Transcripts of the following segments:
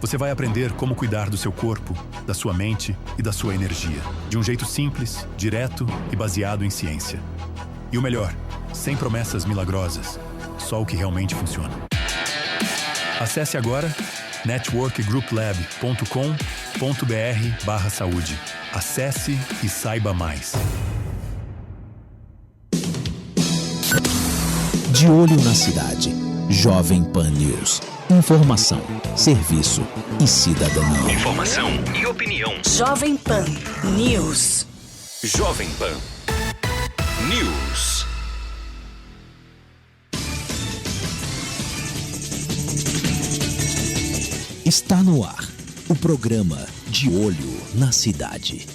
Você vai aprender como cuidar do seu corpo, da sua mente e da sua energia. De um jeito simples, direto e baseado em ciência. E o melhor, sem promessas milagrosas. Só o que realmente funciona. Acesse agora networkgrouplab.com.br/saúde. Acesse e saiba mais. De olho na cidade. Jovem Pan News. Informação, serviço e cidadania. Informação e opinião. Jovem Pan News. Jovem Pan News. Está no ar o programa De Olho na Cidade.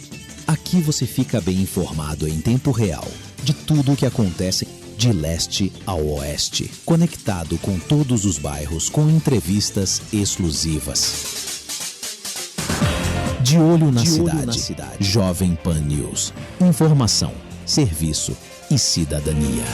Aqui você fica bem informado em tempo real de tudo o que acontece de leste ao oeste, conectado com todos os bairros com entrevistas exclusivas. De Olho na Cidade. Jovem Pan News. Informação, serviço e cidadania.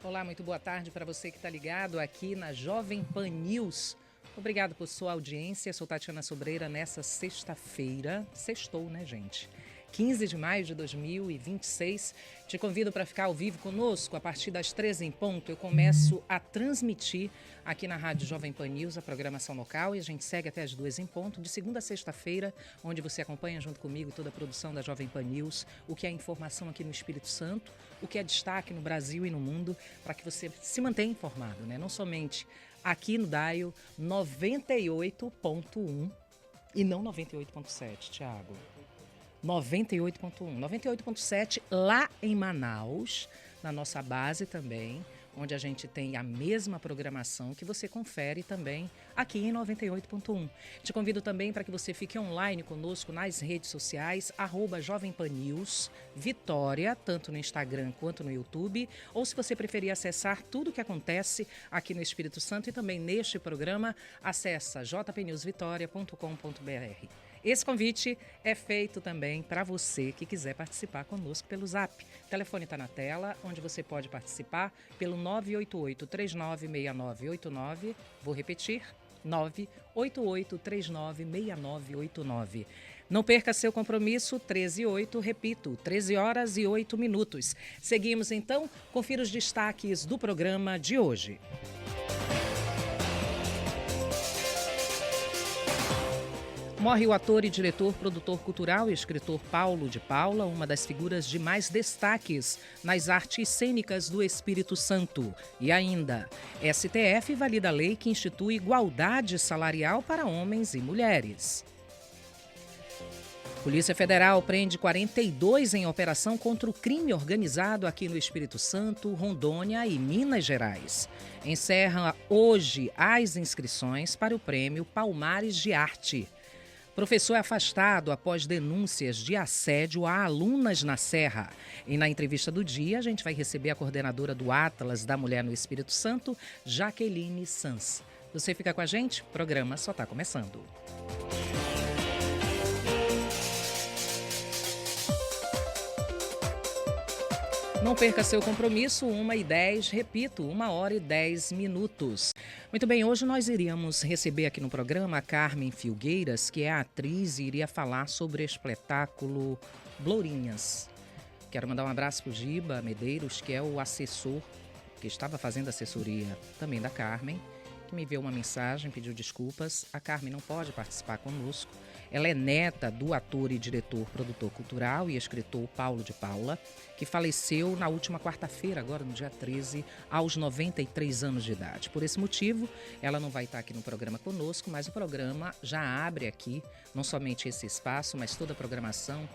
Olá, muito boa tarde para você que está ligado aqui na Jovem Pan News. Obrigado por sua audiência. Sou Tatiana Sobreira nessa sexta-feira. Sextou, né, gente? 15 de maio de 2026. Te convido para ficar ao vivo conosco. A partir das 13 em ponto, eu começo a transmitir aqui na Rádio Jovem Pan News a programação local e a gente segue até as 2 em ponto, de segunda a sexta-feira, onde você acompanha junto comigo toda a produção da Jovem Pan News, o que é informação aqui no Espírito Santo, o que é destaque no Brasil e no mundo, para que você se mantenha informado, né? Não somente aqui no Dial 98.1 e não 98.7, Thiago. 98.1, 98.7 lá em Manaus, na nossa base também, onde a gente tem a mesma programação que você confere também aqui em 98.1. Te convido também para que você fique online conosco nas redes sociais, @Jovem Pan News, Vitória, tanto no Instagram quanto no YouTube, ou se você preferir acessar tudo o que acontece aqui no Espírito Santo e também neste programa, acessa jpnewsvitoria.com.br. Esse convite é feito também para você que quiser participar conosco pelo Zap. O telefone está na tela, onde você pode participar pelo 988-396989. Vou repetir, 988-396989. Não perca seu compromisso, 13h08, repito, 13h08. Seguimos então, confira os destaques do programa de hoje. Morre o ator e diretor, produtor cultural e escritor Paulo de Paula, uma das figuras de mais destaques nas artes cênicas do Espírito Santo. E ainda, STF valida a lei que institui igualdade salarial para homens e mulheres. Polícia Federal prende 42 em operação contra o crime organizado aqui no Espírito Santo, Rondônia e Minas Gerais. Encerra hoje as inscrições para o prêmio Palmares de Arte. Professor é afastado após denúncias de assédio a alunas na Serra. E na entrevista do dia, a gente vai receber a coordenadora do Atlas da Mulher no Espírito Santo, Jaqueline Sanz. Você fica com a gente? O programa só está começando. Não perca seu compromisso, 1h10, repito, 1h10. Muito bem, hoje nós iríamos receber aqui no programa a Carmen Filgueiras, que é atriz e iria falar sobre o espetáculo Blourinhas. Quero mandar um abraço para o Giba Medeiros, que é o assessor, que estava fazendo assessoria também da Carmen, que me enviou uma mensagem, pediu desculpas. A Carmen não pode participar conosco. Ela é neta do ator e diretor, produtor cultural e escritor Paulo de Paula, que faleceu na última quarta-feira, agora no dia 13, aos 93 anos de idade. Por esse motivo, ela não vai estar aqui no programa conosco, mas o programa já abre aqui, não somente esse espaço, mas toda a programação,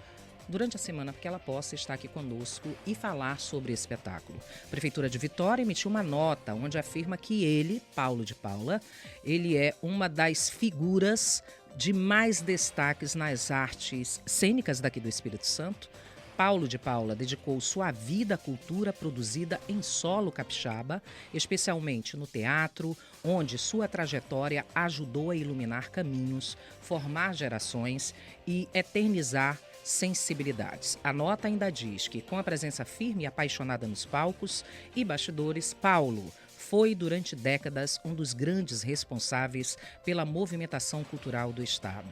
durante a semana, para que ela possa estar aqui conosco e falar sobre esse espetáculo. A Prefeitura de Vitória emitiu uma nota onde afirma que ele, Paulo de Paula, ele é uma das figuras de mais destaques nas artes cênicas daqui do Espírito Santo. Paulo de Paula dedicou sua vida à cultura produzida em solo capixaba, especialmente no teatro, onde sua trajetória ajudou a iluminar caminhos, formar gerações e eternizar sensibilidades. A nota ainda diz que, com a presença firme e apaixonada nos palcos e bastidores, Paulo foi, durante décadas, um dos grandes responsáveis pela movimentação cultural do Estado.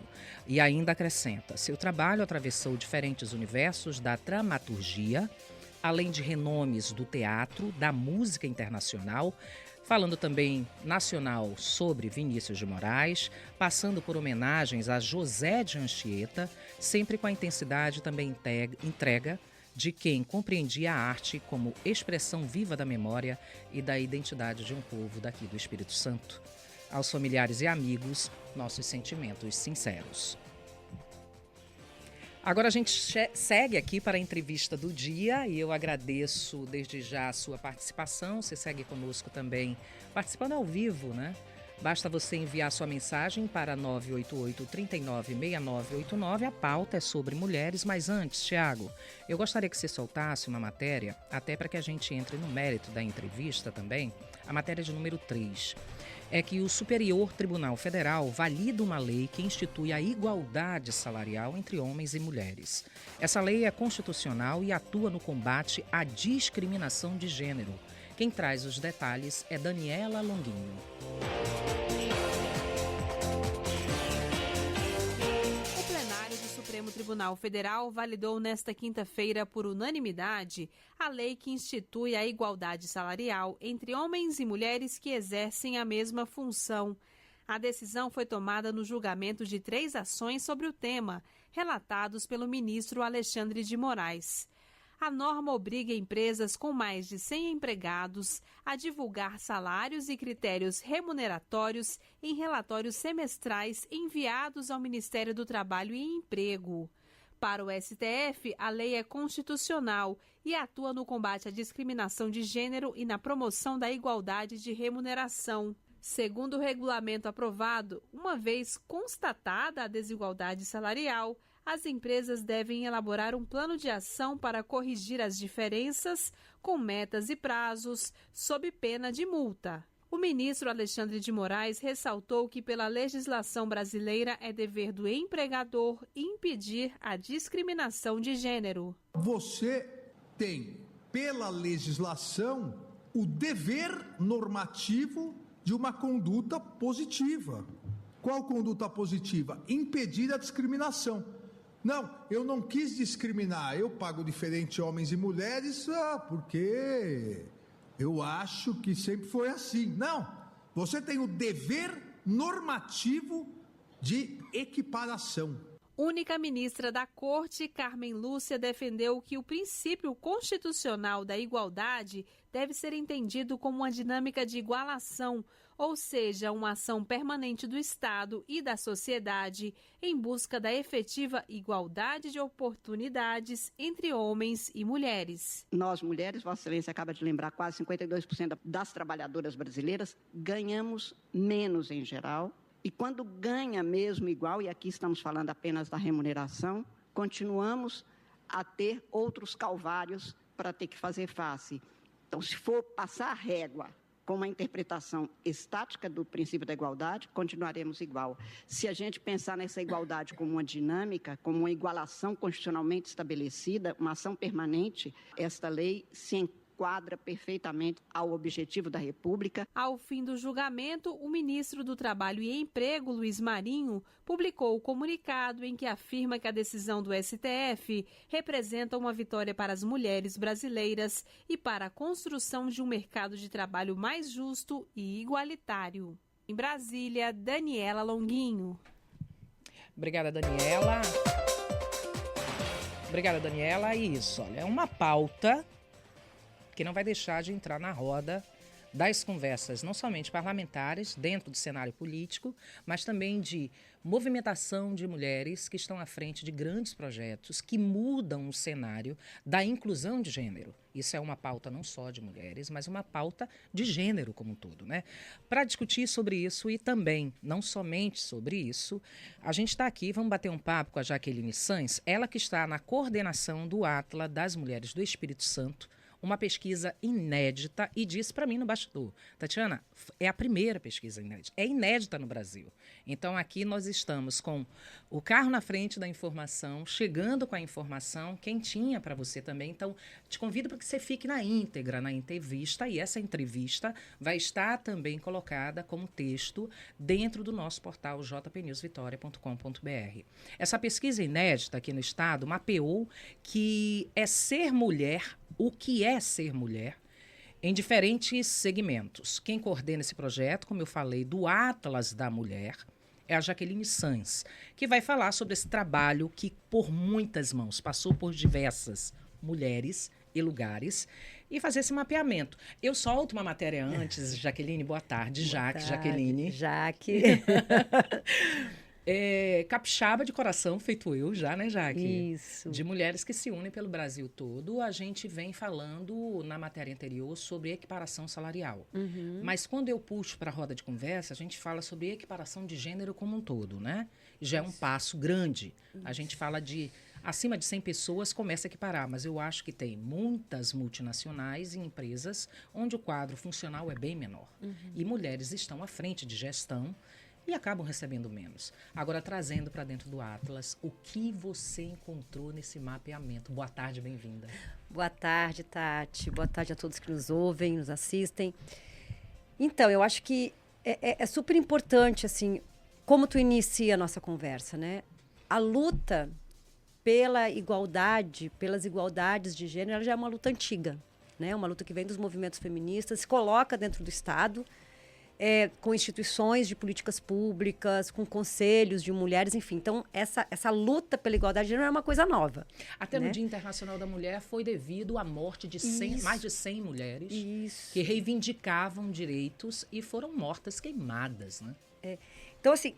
E ainda acrescenta, seu trabalho atravessou diferentes universos da dramaturgia, além de renomes do teatro, da música internacional, falando também nacional sobre Vinícius de Moraes, passando por homenagens a José de Anchieta, sempre com a intensidade também entrega de quem compreendia a arte como expressão viva da memória e da identidade de um povo daqui do Espírito Santo. Aos familiares e amigos, nossos sentimentos sinceros. Agora a gente segue aqui para a entrevista do dia e eu agradeço desde já a sua participação. Você segue conosco também participando ao vivo, né? Basta você enviar sua mensagem para 988-396989. A pauta é sobre mulheres, mas antes, Tiago, eu gostaria que você soltasse uma matéria, até para que a gente entre no mérito da entrevista também, a matéria de número 3. É que o Superior Tribunal Federal valida uma lei que institui a igualdade salarial entre homens e mulheres. Essa lei é constitucional e atua no combate à discriminação de gênero. Quem traz os detalhes é Daniela Longuinho. O plenário do Supremo Tribunal Federal validou nesta quinta-feira, por unanimidade, a lei que institui a igualdade salarial entre homens e mulheres que exercem a mesma função. A decisão foi tomada no julgamento de 3 ações sobre o tema, relatados pelo ministro Alexandre de Moraes. A norma obriga empresas com mais de 100 empregados a divulgar salários e critérios remuneratórios em relatórios semestrais enviados ao Ministério do Trabalho e Emprego. Para o STF, a lei é constitucional e atua no combate à discriminação de gênero e na promoção da igualdade de remuneração. Segundo o regulamento aprovado, uma vez constatada a desigualdade salarial, as empresas devem elaborar um plano de ação para corrigir as diferenças, com metas e prazos, sob pena de multa. O ministro Alexandre de Moraes ressaltou que, pela legislação brasileira, é dever do empregador impedir a discriminação de gênero. Você tem, pela legislação, o dever normativo de uma conduta positiva. Qual conduta positiva? Impedir a discriminação. Não, eu não quis discriminar, eu pago diferente homens e mulheres porque eu acho que sempre foi assim. Não, você tem o dever normativo de equiparação. Única ministra da Corte, Carmen Lúcia, defendeu que o princípio constitucional da igualdade deve ser entendido como uma dinâmica de igualação, ou seja, uma ação permanente do Estado e da sociedade em busca da efetiva igualdade de oportunidades entre homens e mulheres. Nós, mulheres, Vossa Excelência acaba de lembrar, quase 52% das trabalhadoras brasileiras, ganhamos menos em geral. E quando ganha mesmo igual, e aqui estamos falando apenas da remuneração, continuamos a ter outros calvários para ter que fazer face. Então, se for passar a régua com uma interpretação estática do princípio da igualdade, continuaremos igual. Se a gente pensar nessa igualdade como uma dinâmica, como uma igualação constitucionalmente estabelecida, uma ação permanente, esta lei se enquadra perfeitamente ao objetivo da República. Ao fim do julgamento, o ministro do Trabalho e Emprego, Luiz Marinho, publicou o comunicado em que afirma que a decisão do STF representa uma vitória para as mulheres brasileiras e para a construção de um mercado de trabalho mais justo e igualitário. Em Brasília, Daniela Longuinho. Obrigada, Daniela. Obrigada, Daniela. Isso, olha, é uma pauta que não vai deixar de entrar na roda das conversas, não somente parlamentares, dentro do cenário político, mas também de movimentação de mulheres que estão à frente de grandes projetos que mudam o cenário da inclusão de gênero. Isso é uma pauta não só de mulheres, mas uma pauta de gênero como um todo, né? Para discutir sobre isso e também, não somente sobre isso, a gente está aqui, vamos bater um papo com a Jaqueline Sanz, ela que está na coordenação do Atlas das Mulheres do Espírito Santo, uma pesquisa inédita e disse para mim no bastidor, Tatiana, é a primeira pesquisa inédita, é inédita no Brasil. Então aqui nós estamos com o carro na frente da informação, chegando com a informação quentinha para você também. Então te convido para que você fique na íntegra, na entrevista, e essa entrevista vai estar também colocada como texto dentro do nosso portal jpnewsvitoria.com.br. Essa pesquisa inédita aqui no estado mapeou que é ser mulher, o que é ser mulher, em diferentes segmentos. Quem coordena esse projeto, como eu falei, do Atlas da Mulher, é a Jaqueline Sanz, que vai falar sobre esse trabalho que, por muitas mãos, passou por diversas mulheres e lugares, e fazer esse mapeamento. Eu solto uma matéria antes, Jaqueline, boa tarde, Jaqueline. Jaque. Capixaba de coração, feito eu já, né, Jaque? Isso. De mulheres que se unem pelo Brasil todo. A gente vem falando na matéria anterior sobre equiparação salarial. Mas quando eu puxo para a roda de conversa, a gente fala sobre equiparação de gênero como um todo, né? Já é um passo grande. A gente fala de acima de 100 pessoas, começa a equiparar, mas eu acho que tem muitas multinacionais e empresas onde o quadro funcional é bem menor. E mulheres estão à frente de gestão e acabam recebendo menos. Agora, trazendo para dentro do Atlas, o que você encontrou nesse mapeamento? Boa tarde, bem-vinda. Boa tarde, Tati. Boa tarde a todos que nos ouvem, nos assistem. Então, eu acho que é super importante, assim, como tu inicia a nossa conversa, né? A luta pela igualdade, pelas igualdades de gênero, ela já é uma luta antiga, né? Uma luta que vem dos movimentos feministas, se coloca dentro do Estado, com instituições de políticas públicas, com conselhos de mulheres, enfim. Então, essa luta pela igualdade de gênero é uma coisa nova. Até no Dia Internacional da Mulher foi devido à morte de mais de 100 mulheres que reivindicavam direitos e foram mortas queimadas, né? Então, assim,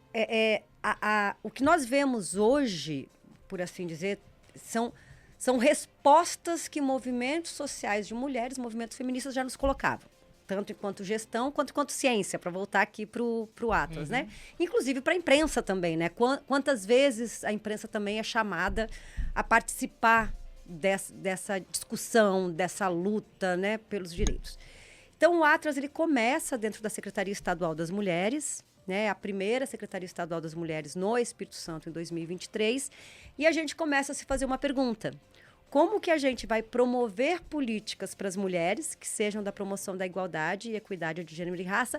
o que nós vemos hoje, por assim dizer, são respostas que movimentos sociais de mulheres, movimentos feministas já nos colocavam. Tanto enquanto gestão, quanto enquanto ciência, para voltar aqui para o Atlas, né? Inclusive para a imprensa também, né? Quantas vezes a imprensa também é chamada a participar dessa discussão, dessa luta, né, pelos direitos. Então, o Atlas, ele começa dentro da Secretaria Estadual das Mulheres, né? A primeira Secretaria Estadual das Mulheres no Espírito Santo em 2023, e a gente começa a se fazer uma pergunta. Como que a gente vai promover políticas para as mulheres que sejam da promoção da igualdade e equidade de gênero e raça,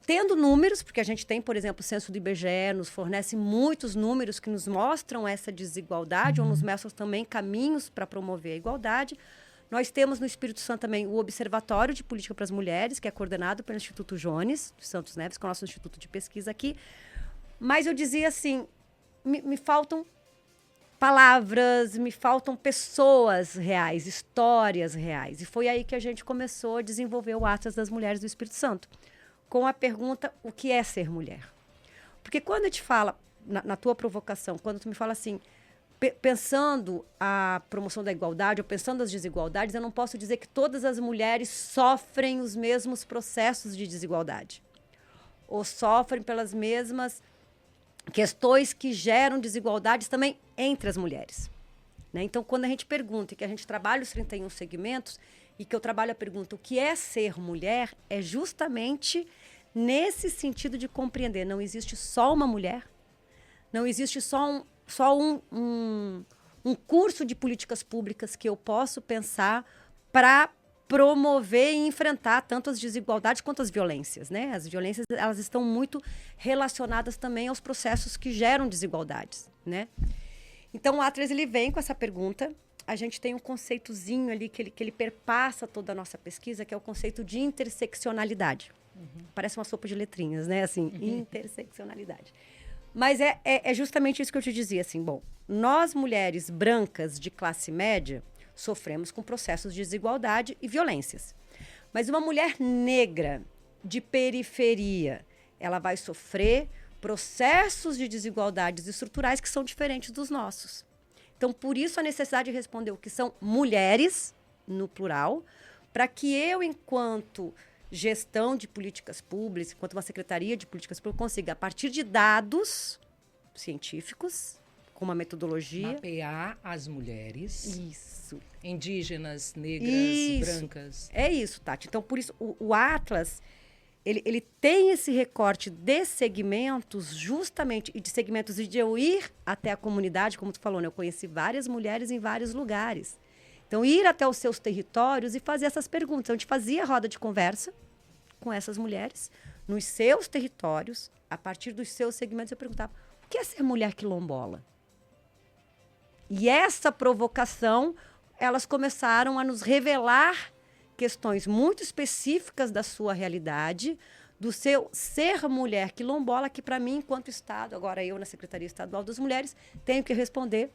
tendo números, porque a gente tem, por exemplo, o censo do IBGE, nos fornece muitos números que nos mostram essa desigualdade, ou nos mostram também caminhos para promover a igualdade. Nós temos no Espírito Santo também o Observatório de Política para as Mulheres, que é coordenado pelo Instituto Jones, de Santos Neves, que é o nosso instituto de pesquisa aqui. Mas eu dizia assim, me faltam palavras, me faltam pessoas reais, histórias reais. E foi aí que a gente começou a desenvolver o Atlas das Mulheres do Espírito Santo, com a pergunta, o que é ser mulher? Porque quando eu te falo, na tua provocação, quando tu me fala assim, pensando a promoção da igualdade ou pensando as desigualdades, eu não posso dizer que todas as mulheres sofrem os mesmos processos de desigualdade. Ou sofrem pelas mesmas questões que geram desigualdades também entre as mulheres, né? Então, quando a gente pergunta e que a gente trabalha os 31 segmentos e que eu trabalho a pergunta, o que é ser mulher, é justamente nesse sentido de compreender. Não existe só uma mulher, não existe só um curso de políticas públicas que eu posso pensar para promover e enfrentar tanto as desigualdades quanto as violências, né? As violências, elas estão muito relacionadas também aos processos que geram desigualdades, né? Então, o Atlas, ele vem com essa pergunta. A gente tem um conceitozinho ali que ele perpassa toda a nossa pesquisa, que é o conceito de interseccionalidade. Parece uma sopa de letrinhas, né? Assim, interseccionalidade. Mas é justamente isso que eu te dizia, assim, bom, nós mulheres brancas de classe média sofremos com processos de desigualdade e violências. Mas uma mulher negra de periferia, ela vai sofrer processos de desigualdades estruturais que são diferentes dos nossos. Então, por isso a necessidade de responder o que são mulheres, no plural, para que eu, enquanto gestão de políticas públicas, enquanto uma secretaria de políticas públicas, consiga, a partir de dados científicos, com uma metodologia. Mapear as mulheres. Isso. Indígenas, negras, brancas. É isso, Tati. Então, por isso, o Atlas, ele tem esse recorte de segmentos, justamente, e de segmentos e de eu ir até a comunidade, como tu falou, né? Eu conheci várias mulheres em vários lugares. Então, ir até os seus territórios e fazer essas perguntas. Então, a gente fazia roda de conversa com essas mulheres, nos seus territórios, a partir dos seus segmentos, eu perguntava, o que é ser mulher quilombola? E essa provocação, elas começaram a nos revelar questões muito específicas da sua realidade, do seu ser mulher quilombola, que para mim, enquanto Estado, agora eu na Secretaria Estadual das Mulheres, tenho que responder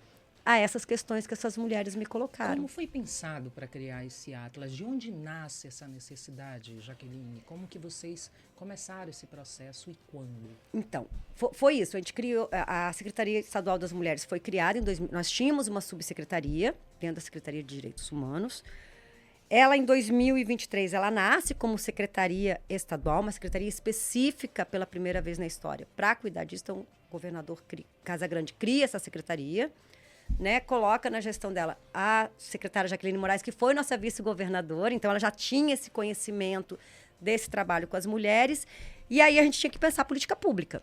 a essas questões que essas mulheres me colocaram. Como foi pensado para criar esse Atlas? De onde nasce essa necessidade, Jaqueline? Como que vocês começaram esse processo e quando? Então, foi isso. A gente criou, a Secretaria Estadual das Mulheres foi criada em 2000. Nós tínhamos uma subsecretaria dentro da Secretaria de Direitos Humanos. Ela, em 2023, ela nasce como secretaria estadual, uma secretaria específica pela primeira vez na história para cuidar disso. Então, o governador Casagrande cria essa secretaria, né, coloca na gestão dela a secretária Jaqueline Moraes, que foi nossa vice-governadora, então ela já tinha esse conhecimento desse trabalho com as mulheres, e aí a gente tinha que pensar política pública,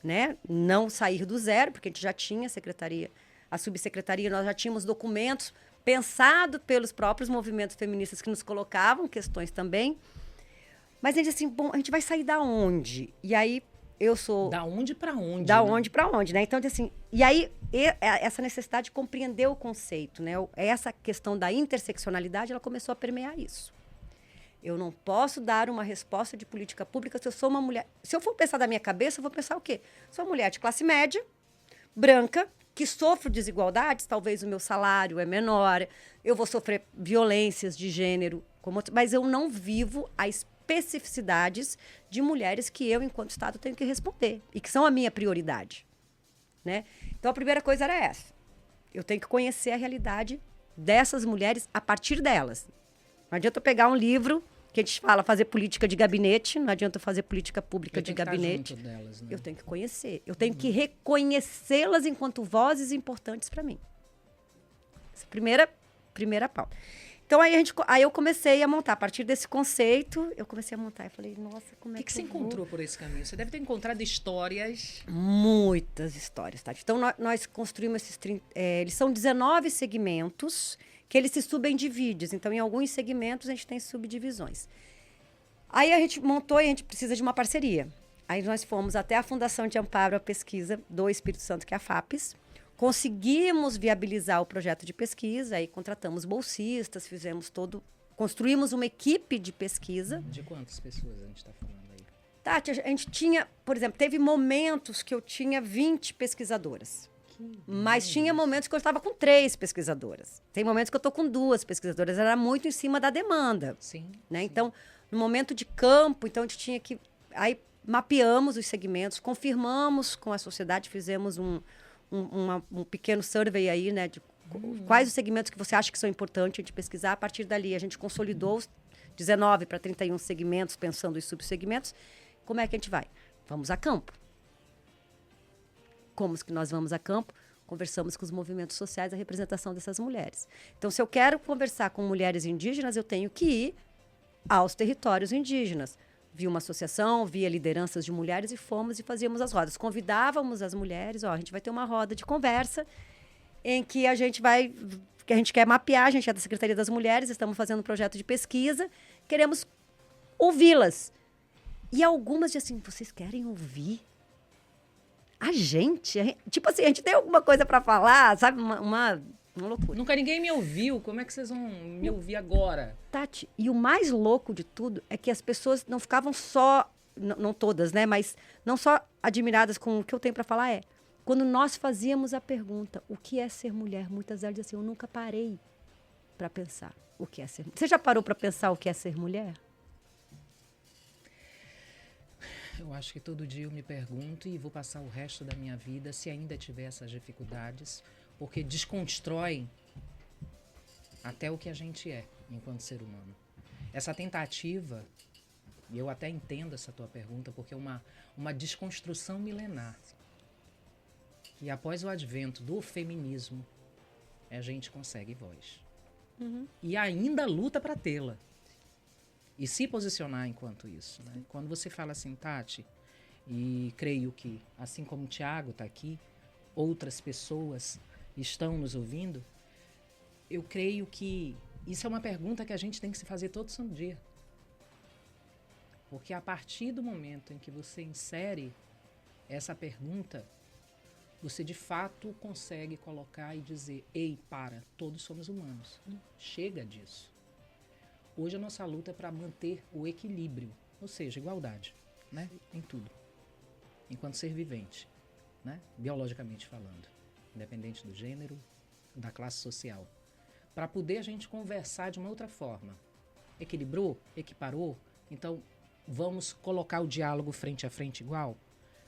né, não sair do zero, porque a gente já tinha a secretaria, a subsecretaria, nós já tínhamos documentos pensados pelos próprios movimentos feministas que nos colocavam questões também, mas a gente assim, bom, a gente vai sair da onde? E aí eu sou... Da onde para onde? Da onde para onde, né? Então, assim, e aí essa necessidade de compreender o conceito, né? Essa questão da interseccionalidade, ela começou a permear isso. Eu não posso dar uma resposta de política pública se eu sou uma mulher... Se eu for pensar da minha cabeça, eu vou pensar o quê? Sou uma mulher de classe média, branca, que sofro desigualdades, talvez o meu salário é menor, eu vou sofrer violências de gênero, mas eu não vivo a especificidades de mulheres que eu, enquanto Estado, tenho que responder e que são a minha prioridade, né? Então, a primeira coisa era essa. Eu tenho que conhecer a realidade dessas mulheres a partir delas. Não adianta eu pegar um livro que a gente fala fazer política de gabinete, não adianta eu fazer política pública de gabinete. Delas, né? Eu tenho que conhecer. Eu tenho que reconhecê-las enquanto vozes importantes para mim. Essa primeira pauta. Então, aí eu comecei a montar. A partir desse conceito, eu comecei a montar. Eu falei, nossa, como é que você encontrou por esse caminho? Você deve ter encontrado histórias... Muitas histórias, tá? Então, nós construímos esses... eles são 19 segmentos que eles se subdividem. Então, em alguns segmentos, a gente tem subdivisões. Aí, a gente montou e a gente precisa de uma parceria. Aí, nós fomos até a Fundação de Amparo à Pesquisa do Espírito Santo, que é a FAPES. Conseguimos viabilizar o projeto de pesquisa, aí contratamos bolsistas, construímos uma equipe de pesquisa. De quantas pessoas a gente está falando aí? Tati, a gente tinha, por exemplo, teve momentos que eu tinha 20 pesquisadoras. Mas tinha momentos que eu estava com 3 pesquisadoras. Tem momentos que eu estou com 2 pesquisadoras. Era muito em cima da demanda. Sim. Né? Sim. Então, no momento de campo, então a gente tinha que... Aí mapeamos os segmentos, confirmamos com a sociedade, fizemos um pequeno survey aí, né, de quais os segmentos que você acha que são importantes de pesquisar. A partir dali, a gente consolidou os 19 para 31 segmentos, pensando em subsegmentos. Como é que a gente vai? Vamos a campo. Como que nós vamos a campo? Conversamos com os movimentos sociais, a representação dessas mulheres. Então, se eu quero conversar com mulheres indígenas, eu tenho que ir aos territórios indígenas. Via uma associação, via lideranças de mulheres e fomos e fazíamos as rodas. Convidávamos as mulheres, a gente vai ter uma roda de conversa em que a gente quer mapear, a gente é da Secretaria das Mulheres, estamos fazendo um projeto de pesquisa, queremos ouvi-las. E algumas dizem assim, vocês querem ouvir? A gente, tipo assim, a gente tem alguma coisa para falar, sabe? Uma loucura. Nunca ninguém me ouviu. Como é que vocês vão me ouvir agora? Tati, e o mais louco de tudo é que as pessoas não ficavam só, não todas, né? Mas não só admiradas com o que eu tenho para falar quando nós fazíamos a pergunta, o que é ser mulher? Muitas delas diziam assim, eu nunca parei para pensar o que é ser mulher. Você já parou para pensar o que é ser mulher? Eu acho que todo dia eu me pergunto e vou passar o resto da minha vida se ainda tiver essas dificuldades, porque desconstrói até o que a gente é enquanto ser humano. Essa tentativa, e eu até entendo essa tua pergunta, porque é uma desconstrução milenar. que após o advento do feminismo, a gente consegue voz. E ainda luta para tê-la. E se posicionar enquanto isso. Né? Quando você fala assim, Tati, e creio que, assim como o Tiago está aqui, outras pessoas estão nos ouvindo, eu creio que isso é uma pergunta que a gente tem que se fazer todo santo dia. Porque a partir do momento em que você insere essa pergunta, você de fato consegue colocar e dizer, ei, para, todos somos humanos. Chega disso. Hoje a nossa luta é para manter o equilíbrio, ou seja, igualdade, né? Em tudo. Enquanto ser vivente, né? Biologicamente falando, independente do gênero, da classe social. Para poder a gente conversar de uma outra forma. Equilibrou? Equiparou? Então, vamos colocar o diálogo frente a frente igual?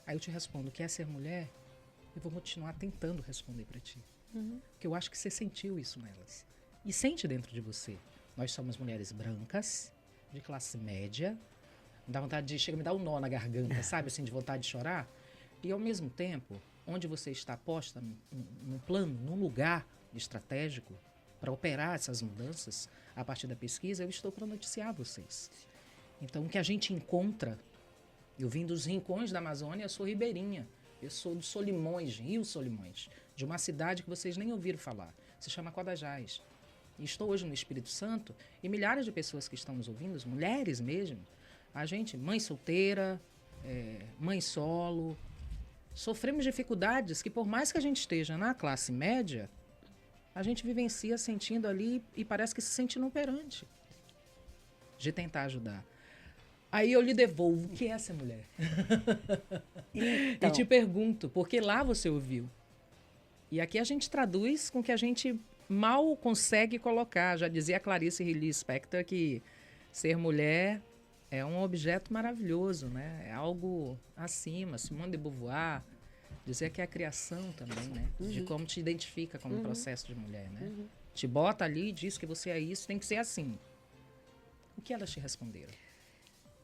Aí eu te respondo, quer ser mulher? Eu vou continuar tentando responder para ti. Porque eu acho que você sentiu isso nelas. E sente dentro de você. Nós somos mulheres brancas, de classe média. Dá vontade de... Chega a me dar um nó na garganta, sabe? Assim, de vontade de chorar. E, ao mesmo tempo, onde você está posta num plano, num lugar estratégico para operar essas mudanças, a partir da pesquisa, eu estou para noticiar vocês. Então, o que a gente encontra... Eu vim dos rincões da Amazônia, eu sou ribeirinha. Eu sou do Solimões, Rio Solimões, de uma cidade que vocês nem ouviram falar. Se chama Codajás. E estou hoje no Espírito Santo e milhares de pessoas que estão nos ouvindo, mulheres mesmo, a gente, mãe solteira, mãe solo, sofremos dificuldades que por mais que a gente esteja na classe média, a gente vivencia sentindo ali e parece que se sente inoperante de tentar ajudar. Aí eu lhe devolvo, o que é essa mulher? Então. E te pergunto, porque lá você ouviu. E aqui a gente traduz com o que a gente mal consegue colocar. Já dizia Clarice Lispector que ser mulher é um objeto maravilhoso, né? É algo acima. Simone de Beauvoir dizia que é a criação também, né? De como te identifica como processo de mulher, né? Te bota ali e diz que você é isso, tem que ser assim. O que elas te responderam?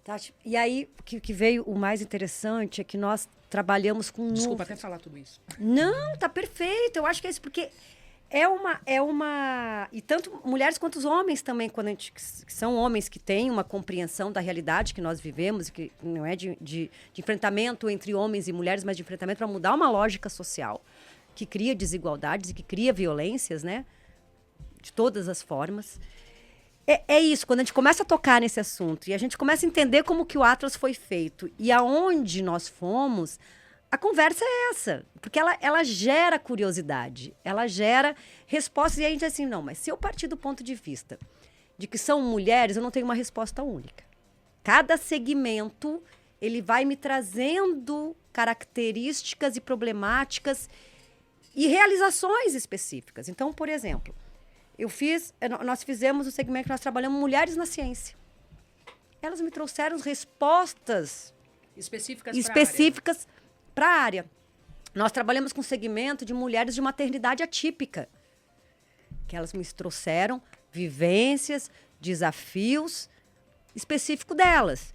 Tati, e aí, o que veio o mais interessante é que nós trabalhamos com... Desculpa até falar tudo isso. Não, tá perfeito. Eu acho que é isso, porque é uma... E tanto mulheres quanto os homens também, quando que são homens que têm uma compreensão da realidade que nós vivemos, que não é de enfrentamento entre homens e mulheres, mas de enfrentamento para mudar uma lógica social que cria desigualdades e que cria violências, né? De todas as formas. É isso, quando a gente começa a tocar nesse assunto e a gente começa a entender como que o Atlas foi feito e aonde nós fomos, a conversa é essa. Porque ela gera curiosidade, ela gera respostas. E a gente diz assim, não, mas se eu partir do ponto de vista de que são mulheres, eu não tenho uma resposta única. Cada segmento, ele vai me trazendo características e problemáticas e realizações específicas. Então, por exemplo... nós fizemos o segmento que nós trabalhamos Mulheres na Ciência. Elas me trouxeram respostas específicas para a área. Nós trabalhamos com o segmento de mulheres de maternidade atípica, que elas me trouxeram vivências, desafios específicos delas.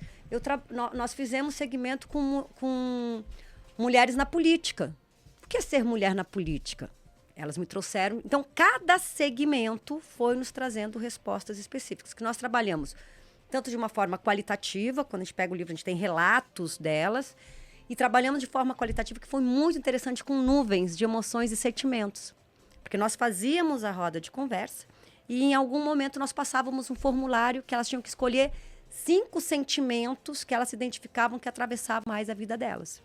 Nós fizemos segmento com mulheres na política. O que é ser mulher na política? Elas me trouxeram... Então, cada segmento foi nos trazendo respostas específicas, que nós trabalhamos tanto de uma forma qualitativa, quando a gente pega o livro, a gente tem relatos delas, e trabalhamos de forma qualitativa, que foi muito interessante, com nuvens de emoções e sentimentos. Porque nós fazíamos a roda de conversa e, em algum momento, nós passávamos um formulário que elas tinham que escolher 5 sentimentos que elas se identificavam que atravessavam mais a vida delas.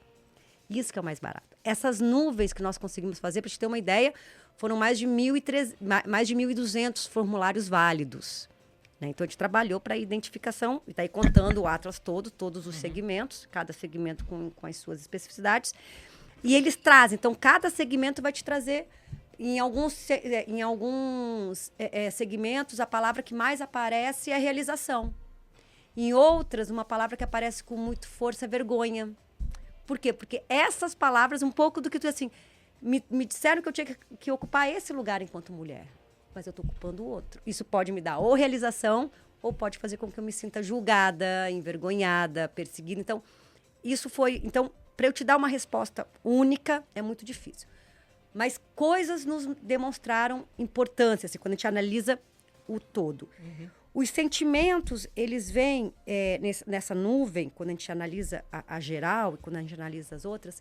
Isso que é o mais barato. Essas nuvens que nós conseguimos fazer, para te ter uma ideia, foram mais de 1.200 formulários válidos. Né? Então, a gente trabalhou para a identificação, e está aí contando o Atlas todo, todos os segmentos, cada segmento com as suas especificidades. E eles trazem. Então, cada segmento vai te trazer, em alguns segmentos, a palavra que mais aparece é a realização. Em outras, uma palavra que aparece com muita força é vergonha. Por quê? Porque essas palavras, um pouco do que tu assim, me disseram que eu tinha que ocupar esse lugar enquanto mulher, mas eu estou ocupando o outro. Isso pode me dar ou realização, ou pode fazer com que eu me sinta julgada, envergonhada, perseguida. Então, isso foi... Então, para eu te dar uma resposta única, é muito difícil. Mas coisas nos demonstraram importância, assim, quando a gente analisa o todo. Os sentimentos, eles vêm nessa nuvem, quando a gente analisa a geral e quando a gente analisa as outras,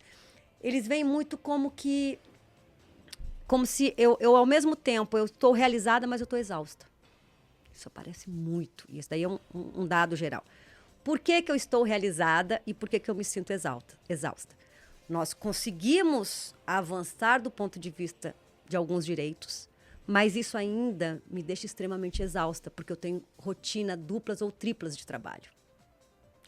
eles vêm muito como se eu ao mesmo tempo, eu estou realizada, mas eu estou exausta. Isso aparece muito, e isso daí é um dado geral. Por que eu estou realizada e por que eu me sinto exausta? Nós conseguimos avançar do ponto de vista de alguns direitos, mas isso ainda me deixa extremamente exausta, porque eu tenho rotina duplas ou triplas de trabalho,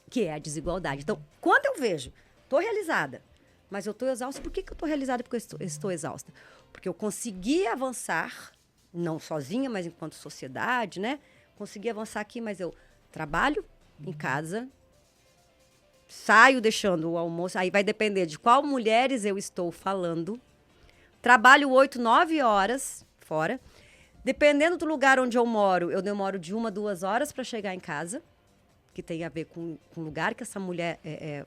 que é a desigualdade. Então, quando eu vejo, estou realizada, mas eu estou exausta, por que eu estou realizada? Porque eu estou exausta. Porque eu consegui avançar, não sozinha, mas enquanto sociedade, né? Consegui avançar aqui, mas eu trabalho em casa, saio deixando o almoço, aí vai depender de qual mulheres eu estou falando, trabalho 8, 9 horas fora, dependendo do lugar onde eu demoro de 1 a 2 horas para chegar em casa, que tem a ver com o lugar que essa mulher,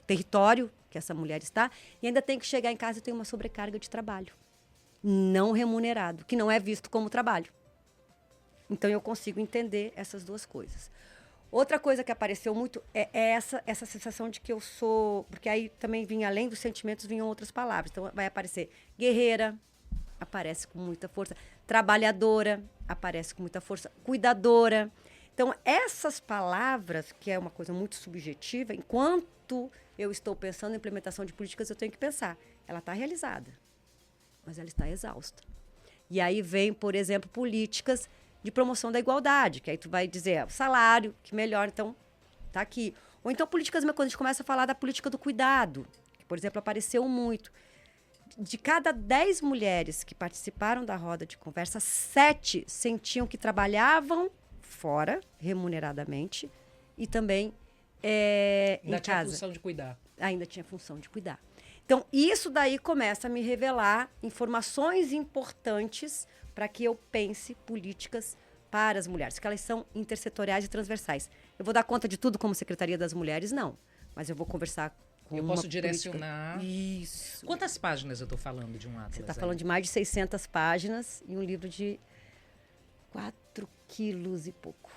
território que essa mulher está, e ainda tem que chegar em casa e tem uma sobrecarga de trabalho não remunerado, que não é visto como trabalho. Então, eu consigo entender essas duas coisas. Outra coisa que apareceu muito é essa sensação de que eu sou... Porque aí também vinha, além dos sentimentos, vinham outras palavras. Então, vai aparecer guerreira, aparece com muita força. Trabalhadora, aparece com muita força. Cuidadora. Então, essas palavras, que é uma coisa muito subjetiva, enquanto eu estou pensando em implementação de políticas, eu tenho que pensar. Ela está realizada, mas ela está exausta. E aí vem, por exemplo, políticas de promoção da igualdade, que aí tu vai dizer, salário, que melhor, então, tá aqui. Ou então políticas, quando a gente começa a falar da política do cuidado, que, por exemplo, apareceu muito. De cada 10 mulheres que participaram da roda de conversa, 7 sentiam que trabalhavam fora, remuneradamente, e também em casa. Ainda tinha função de cuidar. Ainda tinha função de cuidar. Então, isso daí começa a me revelar informações importantes para que eu pense políticas para as mulheres, que elas são intersetoriais e transversais. Eu vou dar conta de tudo como Secretaria das Mulheres? Não. Mas eu vou conversar com eu posso direcionar. Política. Isso. Quantas páginas eu estou falando de um atlas? Você está falando de mais de 600 páginas e um livro de 4 quilos e pouco.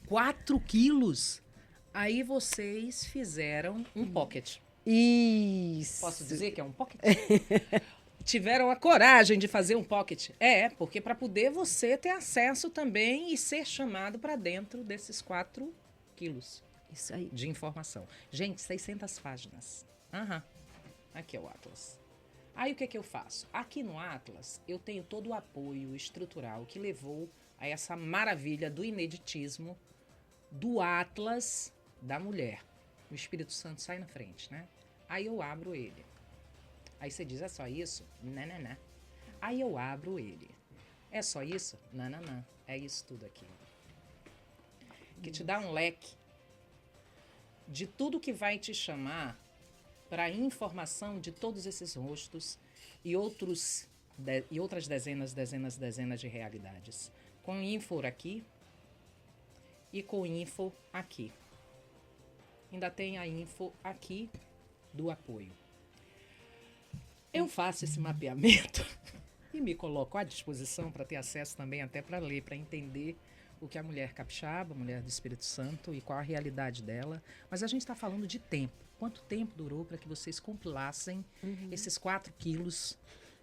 4 quilos? Aí vocês fizeram um pocket. Isso. Posso dizer que é um pocket? Tiveram a coragem de fazer um pocket. Porque para poder você ter acesso também e ser chamado para dentro desses 4 quilos. Isso aí. De informação. Gente, 600 páginas. Aqui é o Atlas. Aí o que eu faço? Aqui no Atlas, eu tenho todo o apoio estrutural que levou a essa maravilha do ineditismo do Atlas da mulher. O Espírito Santo sai na frente, né? Aí eu abro ele. Aí você diz, é só isso? Não. Aí eu abro ele. É só isso? Não. É isso tudo aqui. Que te dá um leque de tudo que vai te chamar para informação de todos esses rostos e outras dezenas de realidades. Com info aqui e com info aqui. Ainda tem a info aqui do apoio. Eu faço esse mapeamento e me coloco à disposição para ter acesso também até para ler, para entender o que a mulher capixaba, a mulher do Espírito Santo e qual a realidade dela. Mas a gente está falando de tempo. Quanto tempo durou para que vocês compilassem esses 4 quilos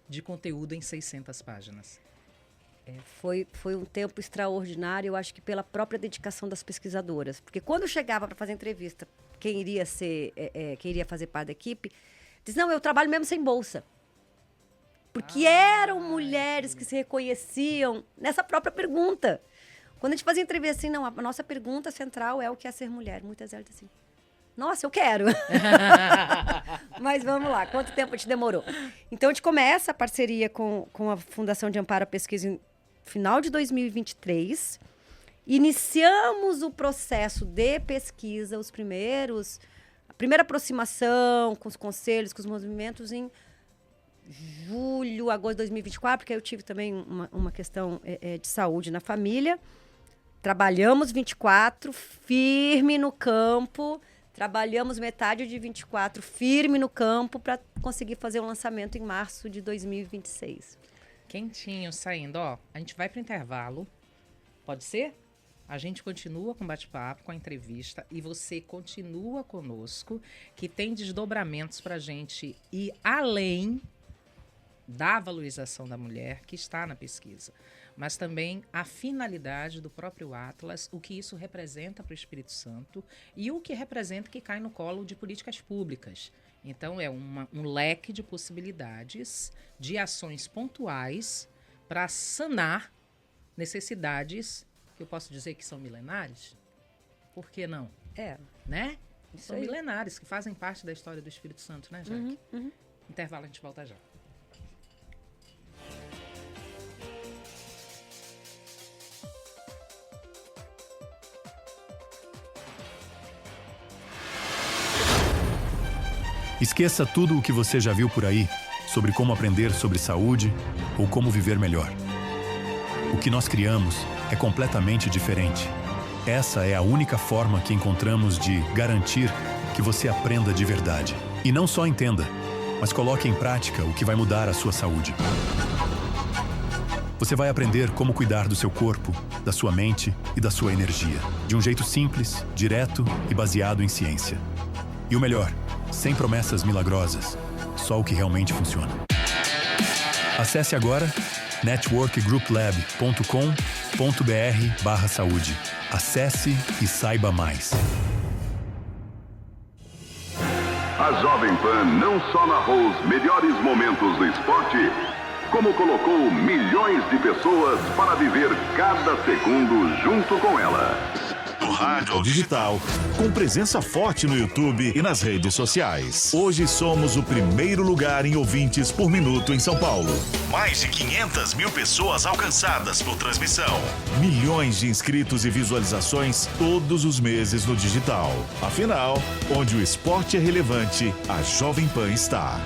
de conteúdo em 600 páginas? Foi um tempo extraordinário, eu acho que pela própria dedicação das pesquisadoras. Porque quando chegava para fazer entrevista, quem iria fazer parte da equipe, diz, não, eu trabalho mesmo sem bolsa. Porque eram mulheres que se reconheciam nessa própria pergunta. Quando a gente fazia entrevista assim, não, a nossa pergunta central é o que é ser mulher. Muitas vezes assim, nossa, eu quero. Mas vamos lá, quanto tempo te demorou? Então, a gente começa a parceria com a Fundação de Amparo à Pesquisa em final de 2023. Iniciamos o processo de pesquisa, a primeira aproximação com os conselhos, com os movimentos em julho, agosto de 2024, porque eu tive também uma questão de saúde na família. Trabalhamos 24, firme no campo. Trabalhamos metade de 24, firme no campo, para conseguir fazer o lançamento em março de 2026. Quentinho saindo, ó. A gente vai para o intervalo. Pode ser? A gente continua com o bate-papo, com a entrevista, e você continua conosco, que tem desdobramentos para a gente ir além da valorização da mulher que está na pesquisa, mas também a finalidade do próprio Atlas, o que isso representa para o Espírito Santo e o que representa que cai no colo de políticas públicas. Então, é um leque de possibilidades, de ações pontuais para sanar necessidades que eu posso dizer que são milenares? Por que não? Né? São milenares, que fazem parte da história do Espírito Santo, né, Jaque? Intervalo, a gente volta já. Esqueça tudo o que você já viu por aí sobre como aprender sobre saúde ou como viver melhor. O que nós criamos é completamente diferente. Essa é a única forma que encontramos de garantir que você aprenda de verdade. E não só entenda, mas coloque em prática o que vai mudar a sua saúde. Você vai aprender como cuidar do seu corpo, da sua mente e da sua energia, de um jeito simples, direto e baseado em ciência. E o melhor, sem promessas milagrosas, só o que realmente funciona. Acesse agora networkgrouplab.com.br/saúde. Acesse e saiba mais. A Jovem Pan não só narrou os melhores momentos do esporte, como colocou milhões de pessoas para viver cada segundo junto com ela. Do rádio ao digital, com presença forte no YouTube e nas redes sociais. Hoje somos o primeiro lugar em ouvintes por minuto em São Paulo. Mais de 500 mil pessoas alcançadas por transmissão. Milhões de inscritos e visualizações todos os meses no digital. Afinal, onde o esporte é relevante, a Jovem Pan está.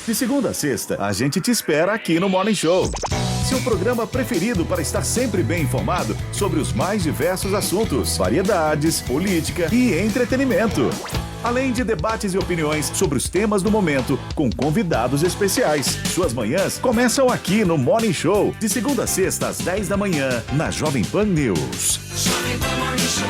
De segunda a sexta, a gente te espera aqui no Morning Show. Seu programa preferido para estar sempre bem informado sobre os mais diversos assuntos, variedades, política e entretenimento. Além de debates e opiniões sobre os temas do momento, com convidados especiais. Suas manhãs começam aqui no Morning Show, de segunda a sexta às 10 da manhã, na Jovem Pan News. Jovem Pan Morning Show.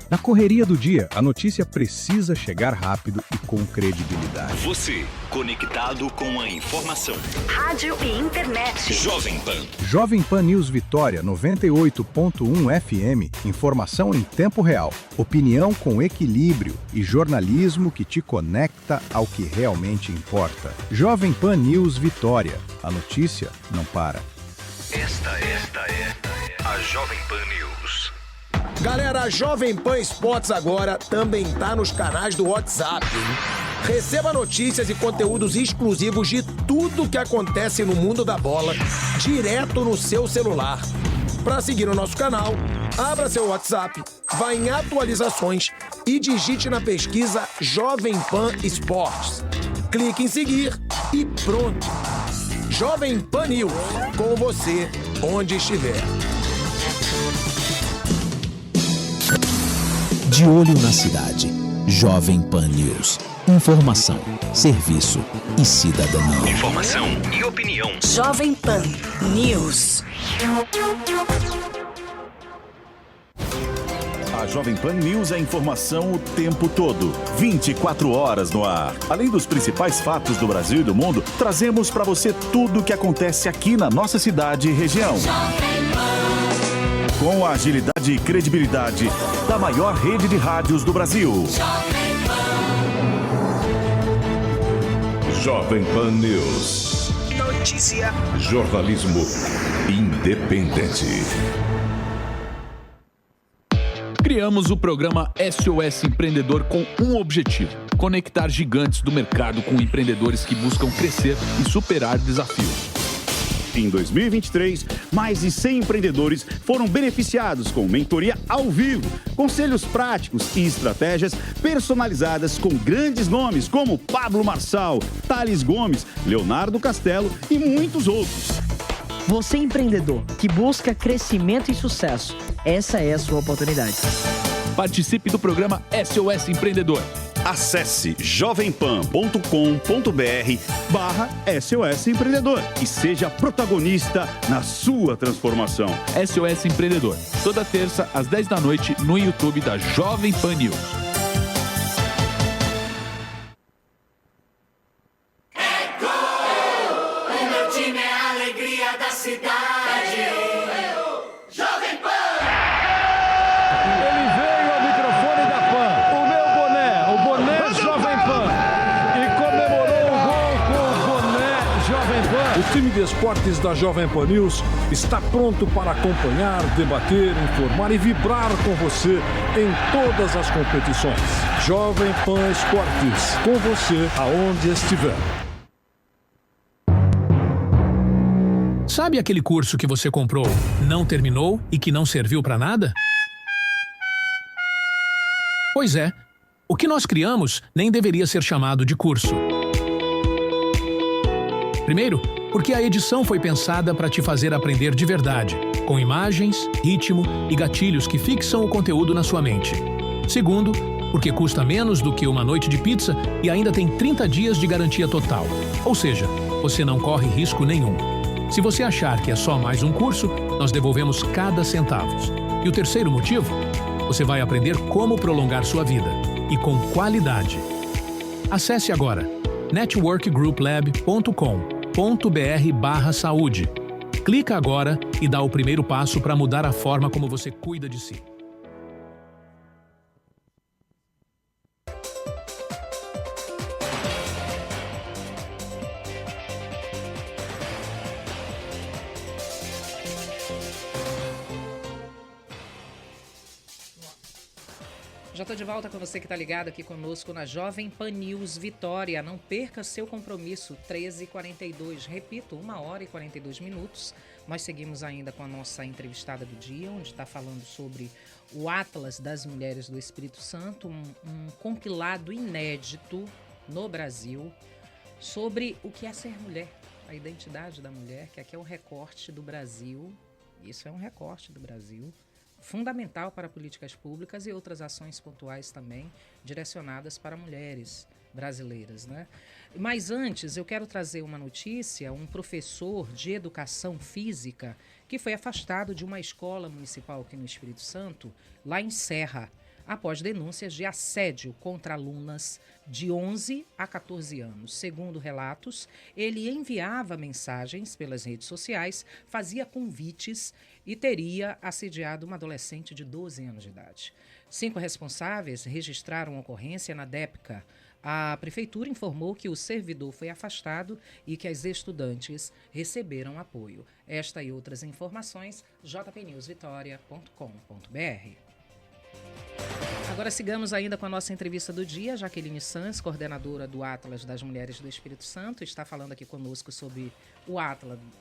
Na correria do dia, a notícia precisa chegar rápido e com credibilidade. Você, conectado com a informação. Rádio e internet. Jovem Pan. Jovem Pan News Vitória 98.1 FM. Informação em tempo real. Opinião com equilíbrio e jornalismo que te conecta ao que realmente importa. Jovem Pan News Vitória. A notícia não para. Esta é a Jovem Pan News. Galera, a Jovem Pan Esportes agora também tá nos canais do WhatsApp. Receba notícias e conteúdos exclusivos de tudo que acontece no mundo da bola, direto no seu celular. Para seguir o nosso canal, abra seu WhatsApp, vá em atualizações e digite na pesquisa Jovem Pan Esportes. Clique em seguir e pronto. Jovem Pan News, com você onde estiver. De olho na cidade. Jovem Pan News. Informação, serviço e cidadania. Informação e opinião. Jovem Pan News. A Jovem Pan News é informação o tempo todo, 24 horas no ar. Além dos principais fatos do Brasil e do mundo, trazemos para você tudo o que acontece aqui na nossa cidade e região. Com a agilidade e credibilidade da maior rede de rádios do Brasil. Jovem Pan News. Notícia. Jornalismo independente. Criamos o programa SOS Empreendedor com um objetivo: conectar gigantes do mercado com empreendedores que buscam crescer e superar desafios. Em 2023, mais de 100 empreendedores foram beneficiados com mentoria ao vivo, conselhos práticos e estratégias personalizadas com grandes nomes como Pablo Marçal, Thales Gomes, Leonardo Castelo e muitos outros. Você empreendedor que busca crescimento e sucesso, essa é a sua oportunidade. Participe do programa SOS Empreendedor. Acesse jovempan.com.br/SOS Empreendedor e seja protagonista na sua transformação. SOS Empreendedor, toda terça às 10 da noite no YouTube da Jovem Pan News. O meu time é a alegria da cidade. Jovem Pan! Ele veio ao microfone da Pan. O meu boné, o boné Jovem Pan. E comemorou o gol com o boné Jovem Pan. O time de esportes da Jovem Pan News está pronto para acompanhar, debater, informar e vibrar com você em todas as competições. Jovem Pan Esportes, com você aonde estiver. Sabe aquele curso que você comprou, não terminou e que não serviu para nada? Pois é, o que nós criamos nem deveria ser chamado de curso. Primeiro, porque a edição foi pensada para te fazer aprender de verdade, com imagens, ritmo e gatilhos que fixam o conteúdo na sua mente. Segundo, porque custa menos do que uma noite de pizza e ainda tem 30 dias de garantia total. Ou seja, você não corre risco nenhum. Se você achar que é só mais um curso, nós devolvemos cada centavo. E o terceiro motivo? Você vai aprender como prolongar sua vida, e com qualidade. Acesse agora networkgrouplab.com.br/saúde. Clica agora e dá o primeiro passo para mudar a forma como você cuida de si. Já estou de volta com você que está ligado aqui conosco na Jovem Pan News Vitória. Não perca seu compromisso, 13h42. Repito, 1h42. Nós seguimos ainda com a nossa entrevistada do dia, onde está falando sobre o Atlas das Mulheres do Espírito Santo, um compilado inédito no Brasil sobre o que é ser mulher, a identidade da mulher, que aqui é um recorte do Brasil. Isso é um recorte do Brasil. Fundamental para políticas públicas e outras ações pontuais também direcionadas para mulheres brasileiras, né? Mas antes, eu quero trazer uma notícia, um professor de educação física que foi afastado de uma escola municipal aqui no Espírito Santo, lá em Serra, após denúncias de assédio contra alunas de 11 a 14 anos. Segundo relatos, ele enviava mensagens pelas redes sociais, fazia convites e teria assediado uma adolescente de 12 anos de idade. 5 responsáveis registraram a ocorrência na DEPCA. A prefeitura informou que o servidor foi afastado e que as estudantes receberam apoio. Esta e outras informações, jpnewsvitoria.com.br. Agora sigamos ainda com a nossa entrevista do dia. Jaqueline Sanz, coordenadora do Atlas das Mulheres do Espírito Santo, está falando aqui conosco sobre o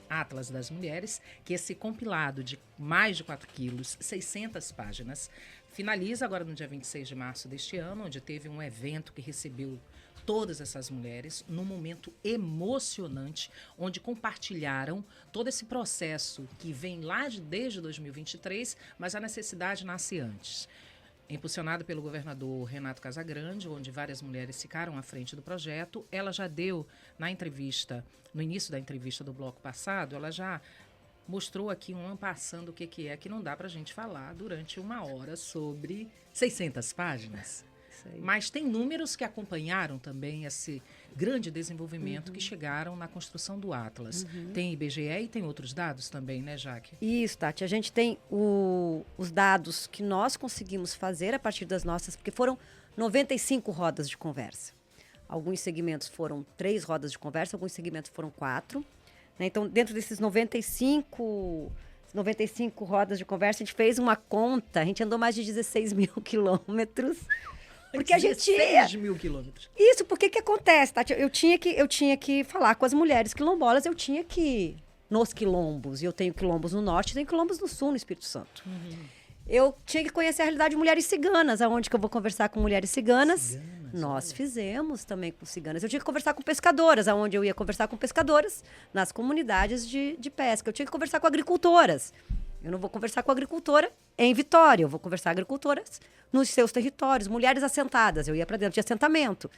Atlas das Mulheres, que esse compilado de mais de 4 quilos, 600 páginas, finaliza agora no dia 26 de março deste ano, onde teve um evento que recebeu todas essas mulheres num momento emocionante, onde compartilharam todo esse processo que vem lá desde 2023, mas a necessidade nasce antes. Impulsionado pelo governador Renato Casagrande, onde várias mulheres ficaram à frente do projeto, ela já deu na entrevista, no início da entrevista do bloco passado, ela já mostrou aqui um ampassando o que é que não dá para a gente falar durante 1 hora sobre 600 páginas. Mas tem números que acompanharam também esse grande desenvolvimento que chegaram na construção do Atlas. Tem IBGE e tem outros dados também, né, Jaque? Isso, Tati. A gente tem os dados que nós conseguimos fazer a partir das nossas, porque foram 95 rodas de conversa. Alguns segmentos foram 3 rodas de conversa, alguns segmentos foram 4. Né? Então, dentro desses 95 rodas de conversa, a gente fez uma conta, a gente andou mais de 16 mil quilômetros. Porque 16 mil quilômetros. Isso, porque que acontece, Tati? Eu tinha que falar com as mulheres quilombolas, eu tinha que ir nos quilombos. E eu tenho quilombos no norte, tenho quilombos no sul, no Espírito Santo. Eu tinha que conhecer a realidade de mulheres ciganas. Aonde que eu vou conversar com mulheres ciganas? Nós fizemos também com ciganas. Eu tinha que conversar com pescadoras, aonde eu ia conversar com pescadoras nas comunidades de pesca. Eu tinha que conversar com agricultoras. Eu não vou conversar com a agricultora em Vitória. Eu vou conversar com agricultoras nos seus territórios, mulheres assentadas. Eu ia para dentro de assentamento.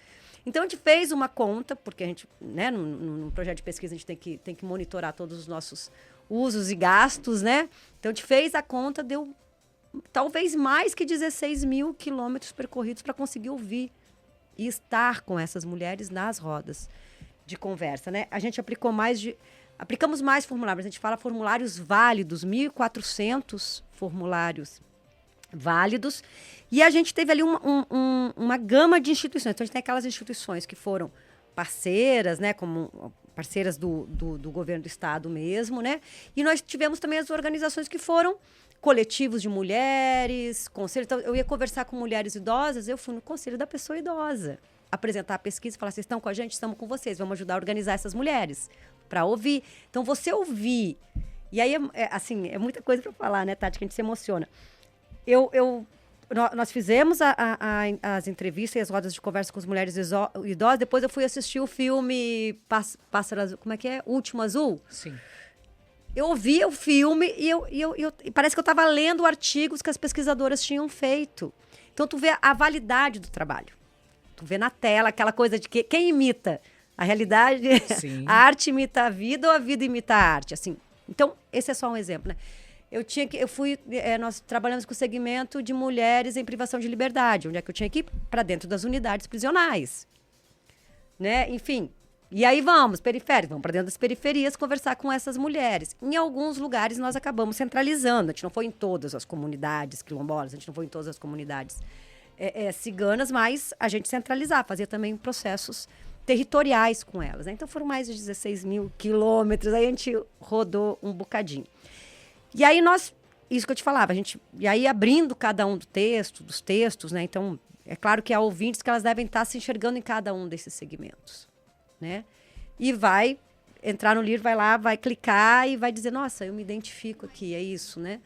Então, a gente fez uma conta, porque a gente, né, num projeto de pesquisa, a gente tem que monitorar todos os nossos usos e gastos, né? Então, a gente fez a conta, deu talvez mais que 16 mil quilômetros percorridos para conseguir ouvir e estar com essas mulheres nas rodas de conversa, né? A gente aplicamos mais formulários, a gente fala formulários válidos, 1.400 formulários válidos, e a gente teve ali uma gama de instituições. Então, a gente tem aquelas instituições que foram parceiras, né, como parceiras do governo do estado mesmo, né? E nós tivemos também as organizações que foram coletivos de mulheres, conselho. Então, eu ia conversar com mulheres idosas, eu fui no Conselho da Pessoa Idosa, apresentar a pesquisa e falar, vocês estão com a gente? Estamos com vocês, vamos ajudar a organizar essas mulheres, para ouvir. Então, você ouvir, e aí, assim, é muita coisa para falar, né, Tati, que a gente se emociona. Nós fizemos as entrevistas e as rodas de conversa com as mulheres idosas, depois eu fui assistir o filme Pássaro Azul, como é que é? Último Azul? Sim. Eu ouvi o filme e parece que eu estava lendo artigos que as pesquisadoras tinham feito. Então, tu vê a validade do trabalho. Tu vê na tela aquela coisa de que quem imita a realidade, a arte imita a vida ou a vida imita a arte, assim. Então, esse é só um exemplo, né? Nós trabalhamos com o segmento de mulheres em privação de liberdade, onde é que eu tinha que ir para dentro das unidades prisionais, né? Enfim, e aí vamos para dentro das periferias conversar com essas mulheres. Em alguns lugares nós acabamos centralizando, a gente não foi em todas as comunidades quilombolas, a gente não foi em todas as comunidades ciganas, mas a gente centralizava, fazia também processos territoriais com elas, né? Então foram mais de 16 mil quilômetros, aí a gente rodou um bocadinho. E aí isso que eu te falava, e aí abrindo cada um dos textos, né? Então, é claro que há ouvintes que elas devem estar se enxergando em cada um desses segmentos, né? E vai entrar no livro, vai lá, vai clicar e vai dizer, nossa, eu me identifico aqui, é isso, né?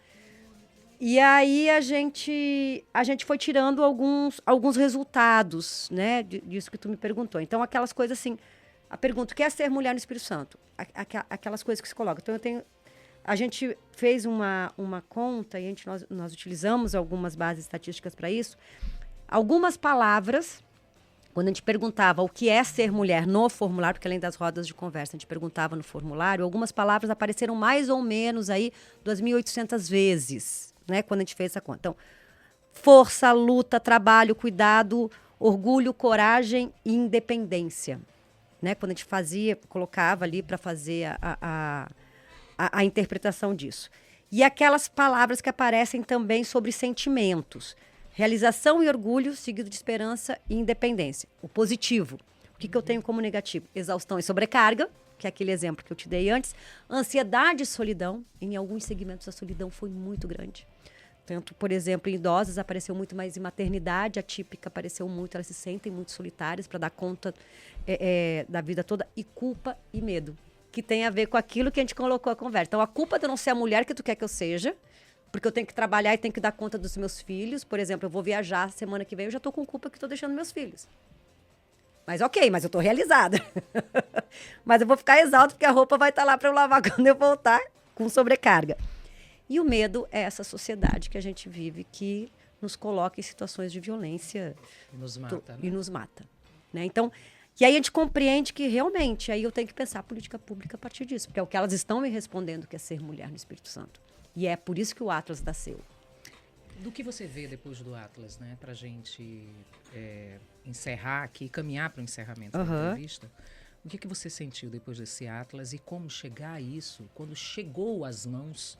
E aí a gente foi tirando alguns resultados, né? Disso que tu me perguntou. Então, aquelas coisas assim, a pergunta, o que é ser mulher no Espírito Santo? Aquelas coisas que se colocam. Então, a gente fez uma conta e nós utilizamos algumas bases estatísticas para isso. Algumas palavras, quando a gente perguntava o que é ser mulher no formulário, porque além das rodas de conversa, a gente perguntava no formulário, algumas palavras apareceram mais ou menos aí 2.800 vezes, né? Quando a gente fez essa conta. Então, força, luta, trabalho, cuidado, orgulho, coragem e independência, né? Quando a gente colocava ali para fazer a interpretação disso. E aquelas palavras que aparecem também sobre sentimentos. Realização e orgulho, seguido de esperança e independência. O positivo. O que eu tenho como negativo? Exaustão e sobrecarga, que é aquele exemplo que eu te dei antes. Ansiedade e solidão. Em alguns segmentos a solidão foi muito grande. Tanto, por exemplo, em idosas apareceu muito mais, em maternidade atípica apareceu muito, elas se sentem muito solitárias para dar conta da vida toda. E culpa e medo, que tem a ver com aquilo que a gente colocou a conversa. Então, a culpa de eu não ser a mulher que tu quer que eu seja, porque eu tenho que trabalhar e tenho que dar conta dos meus filhos. Por exemplo, eu vou viajar semana que vem, eu já tô com culpa que tô deixando meus filhos. Mas ok, mas eu tô realizada. Mas eu vou ficar exausta porque a roupa vai estar lá para eu lavar quando eu voltar com sobrecarga. E o medo é essa sociedade que a gente vive, que nos coloca em situações de violência. E nos mata. E nos mata, né? Então, e aí a gente compreende que realmente, aí eu tenho que pensar a política pública a partir disso, porque é o que elas estão me respondendo, que é ser mulher no Espírito Santo. E é por isso que o Atlas nasceu. Do que você vê depois do Atlas, né? Pra gente encerrar aqui, caminhar para o encerramento da entrevista. O que você sentiu depois desse Atlas e como chegar a isso, quando chegou às mãos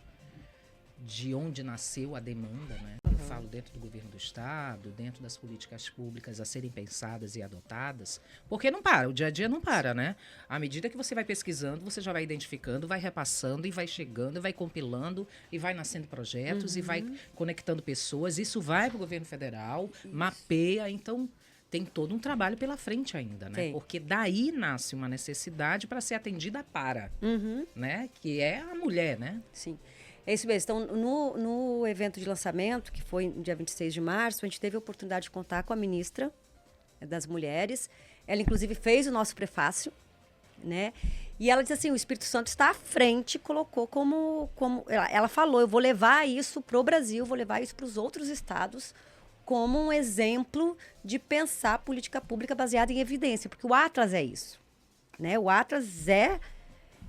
de onde nasceu a demanda, né? Eu falo dentro do governo do estado, dentro das políticas públicas a serem pensadas e adotadas, porque não para, o dia a dia não para, né? À medida que você vai pesquisando, você já vai identificando, vai repassando e vai chegando, vai compilando e vai nascendo projetos e vai conectando pessoas. Isso vai para o governo federal, mapeia, então tem todo um trabalho pela frente ainda, né? Porque daí nasce uma necessidade para ser atendida né? Que é a mulher, né? Sim. É isso mesmo. Então, no evento de lançamento, que foi no dia 26 de março, a gente teve a oportunidade de contar com a ministra das Mulheres. Ela, inclusive, fez o nosso prefácio, né? E ela diz assim, o Espírito Santo está à frente, colocou como ela falou, eu vou levar isso para o Brasil, vou levar isso para os outros estados como um exemplo de pensar política pública baseada em evidência, porque o Atlas é isso, né? O Atlas é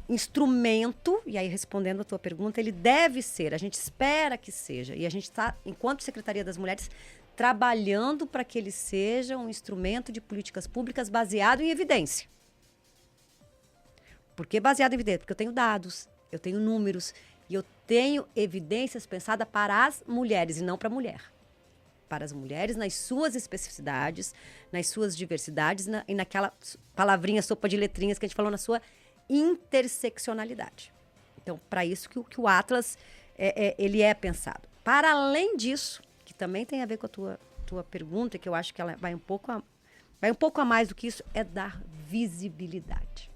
instrumento, e aí respondendo a tua pergunta, ele deve ser, a gente espera que seja, e a gente está, enquanto Secretaria das Mulheres, trabalhando para que ele seja um instrumento de políticas públicas baseado em evidência. Por que baseado em evidência? Porque eu tenho dados, eu tenho números, e eu tenho evidências pensadas para as mulheres e não para a mulher. Para as mulheres nas suas especificidades, nas suas diversidades e naquela palavrinha, sopa de letrinhas que a gente falou, na sua interseccionalidade. Então, para isso que o Atlas ele é pensado. Para além disso, que também tem a ver com a tua pergunta, que eu acho que ela vai um pouco a mais do que isso, é dar visibilidade.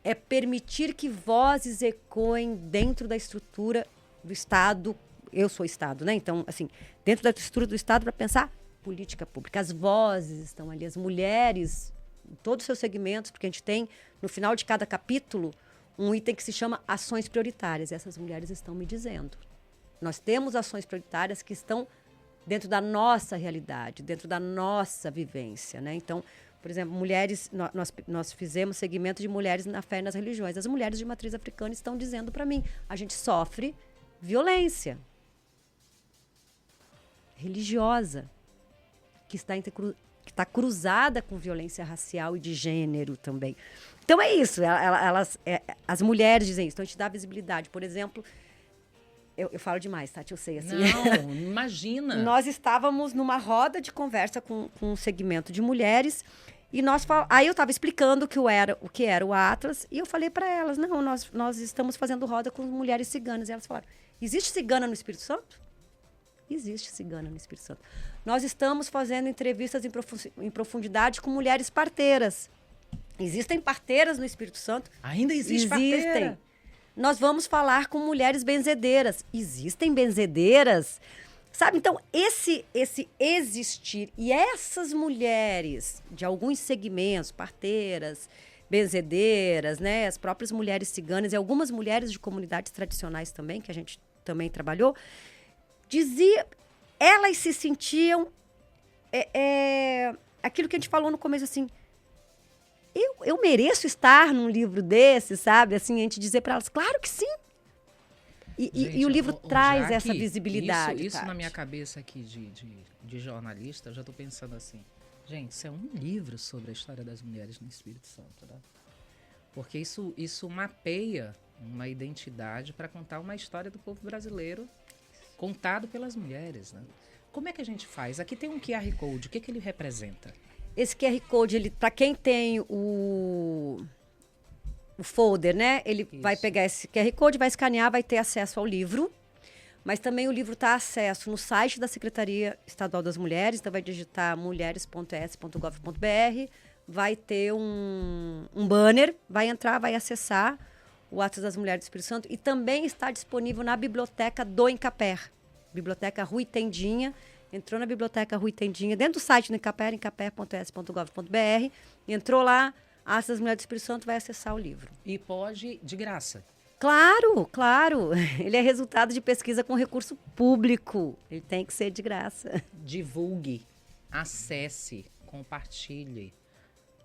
É permitir que vozes ecoem dentro da estrutura do Estado. Eu sou Estado, né? Então, assim, dentro da estrutura do Estado para pensar política pública. As vozes estão ali, as mulheres, em todos os seus segmentos, porque a gente tem, no final de cada capítulo, um item que se chama ações prioritárias. E essas mulheres estão me dizendo. Nós temos ações prioritárias que estão dentro da nossa realidade, dentro da nossa vivência, né? Então, por exemplo, mulheres, nós fizemos segmento de mulheres na fé e nas religiões. As mulheres de matriz africana estão dizendo para mim, a gente sofre violência religiosa, que está cruzada com violência racial e de gênero também. Então é isso, as mulheres dizem isso, então a gente dá visibilidade. Por exemplo, eu falo demais, Tati, eu sei. Assim. Não, imagina. Nós estávamos numa roda de conversa com um segmento de mulheres e aí eu estava explicando o que era o Atlas e eu falei para elas, não, nós estamos fazendo roda com mulheres ciganas. E elas falaram, existe cigana no Espírito Santo? Existe cigana no Espírito Santo. Nós estamos fazendo entrevistas em profundidade com mulheres parteiras. Existem parteiras no Espírito Santo? Ainda existe parteira? Nós vamos falar com mulheres benzedeiras. Existem benzedeiras? Sabe, então, esse existir e essas mulheres de alguns segmentos, parteiras, benzedeiras, né, as próprias mulheres ciganas e algumas mulheres de comunidades tradicionais também, que a gente também trabalhou, elas se sentiam aquilo que a gente falou no começo, assim, eu mereço estar num livro desse, sabe? Assim, a gente dizer para elas, claro que sim. E o livro traz essa visibilidade. Isso na minha cabeça aqui de jornalista, eu já estou pensando assim, gente, isso é um livro sobre a história das mulheres no Espírito Santo, né? Porque isso mapeia uma identidade para contar uma história do povo brasileiro contado pelas mulheres, né? Como é que a gente faz? Aqui tem um QR Code, o que ele representa? Esse QR Code, para quem tem o folder, né? Ele vai pegar esse QR Code, vai escanear, vai ter acesso ao livro. Mas também o livro está acesso no site da Secretaria Estadual das Mulheres. Então vai digitar mulheres.es.gov.br, vai ter um banner, vai entrar, vai acessar o Atlas das Mulheres do Espírito Santo. E também está disponível na biblioteca do Incaper. Biblioteca Rui Tendinha. Entrou na biblioteca Rui Tendinha, dentro do site do Incaper, incaper.es.gov.br. Entrou lá, Atlas das Mulheres do Espírito Santo, vai acessar o livro. E pode de graça. Claro, claro. Ele é resultado de pesquisa com recurso público. Ele tem que ser de graça. Divulgue, acesse, compartilhe.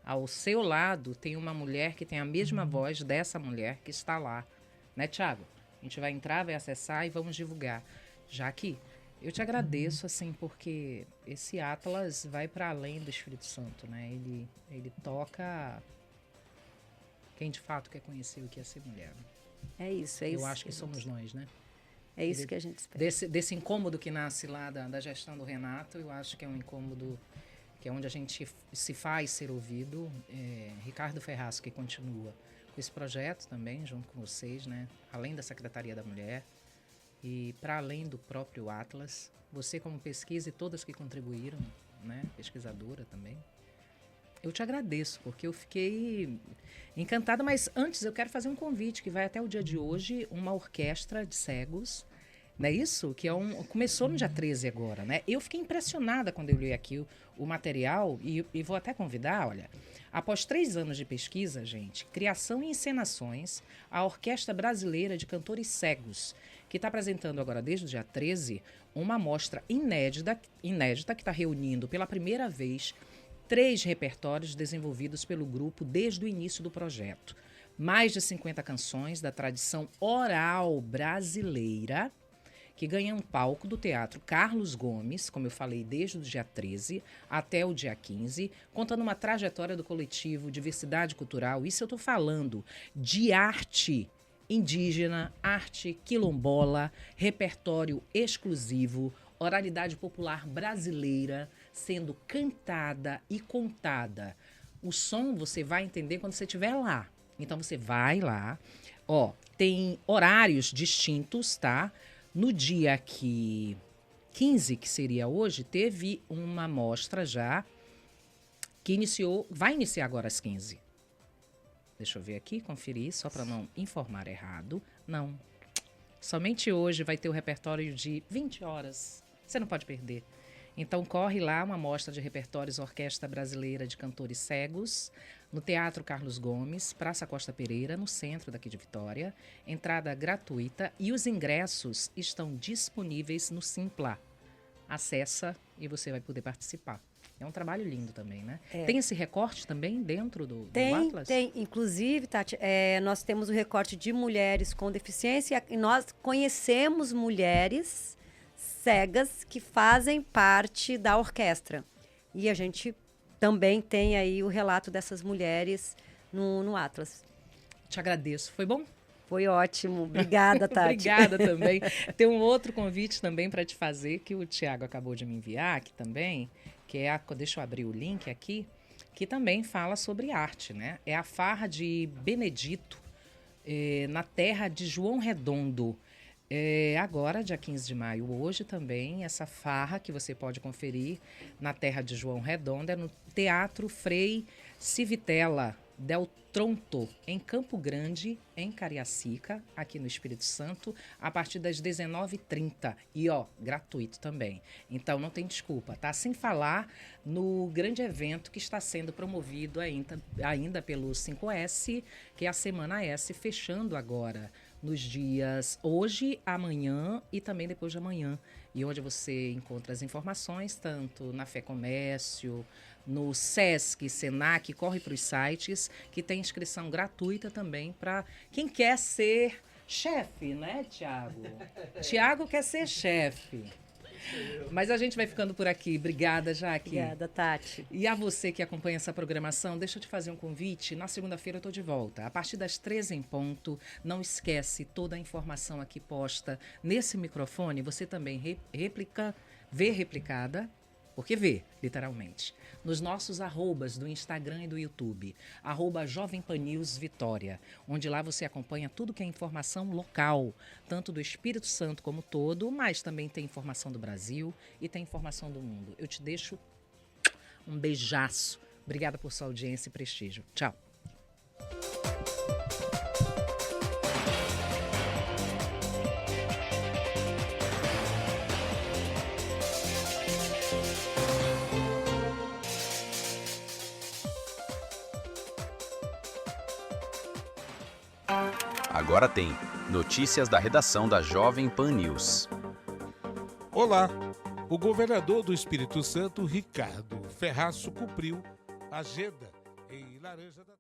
Ao seu lado tem uma mulher que tem a mesma voz dessa mulher que está lá. Né, Thiago? A gente vai entrar, vai acessar e vamos divulgar. Já que eu te agradeço, assim, porque esse Atlas vai para além do Espírito Santo, né? Ele toca quem de fato quer conhecer o que é ser mulher. É isso, é isso. Eu acho que somos nós, né? É isso que a gente espera. Desse incômodo que nasce lá da gestão do Renato, eu acho que é um incômodo que é onde a gente se faz ser ouvido. Ricardo Ferraz, que continua com esse projeto também, junto com vocês, né? Além da Secretaria da Mulher e para além do próprio Atlas, você como pesquisa e todas que contribuíram, né? Pesquisadora também. Eu te agradeço, porque eu fiquei encantada, mas antes eu quero fazer um convite, que vai até o dia de hoje, uma orquestra de cegos Não é isso? Que começou no dia 13 agora, né? Eu fiquei impressionada quando eu li aqui o material e vou até convidar, olha. Após 3 anos de pesquisa, gente, criação e encenações, a Orquestra Brasileira de Cantores Cegos, que está apresentando agora desde o dia 13 uma amostra inédita que está reunindo pela primeira vez 3 repertórios desenvolvidos pelo grupo desde o início do projeto. Mais de 50 canções da tradição oral brasileira, que ganha um palco do Teatro Carlos Gomes, como eu falei, desde o dia 13 até o dia 15, contando uma trajetória do coletivo Diversidade Cultural. Isso eu estou falando de arte indígena, arte quilombola, repertório exclusivo, oralidade popular brasileira sendo cantada e contada. O som você vai entender quando você estiver lá. Então você vai lá, tem horários distintos, tá? No dia 15, que seria hoje, teve uma mostra já que vai iniciar agora às 15. Deixa eu ver aqui, conferir, só para não informar errado. Não, somente hoje vai ter o repertório de 20 horas. Você não pode perder. Então corre lá, uma mostra de repertórios Orquestra Brasileira de Cantores Cegos, no Teatro Carlos Gomes, Praça Costa Pereira, no centro daqui de Vitória. Entrada gratuita e os ingressos estão disponíveis no Simpla. Acessa e você vai poder participar. É um trabalho lindo também, né? Tem esse recorte também dentro do Atlas? Tem. Inclusive, Tati, nós temos o recorte de mulheres com deficiência e nós conhecemos mulheres cegas que fazem parte da orquestra. E a gente também tem aí o relato dessas mulheres no Atlas. Te agradeço. Foi bom? Foi ótimo. Obrigada, Tati. Obrigada também. Tem um outro convite também para te fazer, que o Tiago acabou de me enviar aqui também, que é deixa eu abrir o link aqui, que também fala sobre arte, né? É a farra de Benedito, na terra de João Redondo. Agora, dia 15 de maio, hoje também, essa farra que você pode conferir na terra de João Redondo é no Teatro Frei Civitella Del Tronto, em Campo Grande, em Cariacica, aqui no Espírito Santo, a partir das 19h30. E, gratuito também. Então, não tem desculpa, tá? Sem falar no grande evento que está sendo promovido ainda pelo 5S, que é a Semana S, fechando agora nos dias hoje, amanhã e também depois de amanhã. E onde você encontra as informações, tanto na Fé Comércio, no Sesc, Senac, corre para os sites, que tem inscrição gratuita também para quem quer ser chefe, né, Tiago? Tiago quer ser chefe. Mas a gente vai ficando por aqui. Obrigada, Jaque. Obrigada, Tati. E a você que acompanha essa programação, deixa eu te fazer um convite. Na segunda-feira eu estou de volta. A partir das 13 em ponto, não esquece toda a informação aqui posta nesse microfone. Você também vê replicada, porque vê, literalmente, nos nossos arrobas do Instagram e do YouTube, @Jovem Pan News Vitória, onde lá você acompanha tudo que é informação local, tanto do Espírito Santo como todo, mas também tem informação do Brasil e tem informação do mundo. Eu te deixo um beijaço. Obrigada por sua audiência e prestígio. Tchau. Agora tem notícias da redação da Jovem Pan News. Olá! O governador do Espírito Santo, Ricardo Ferraço, cumpriu a agenda em Laranja da...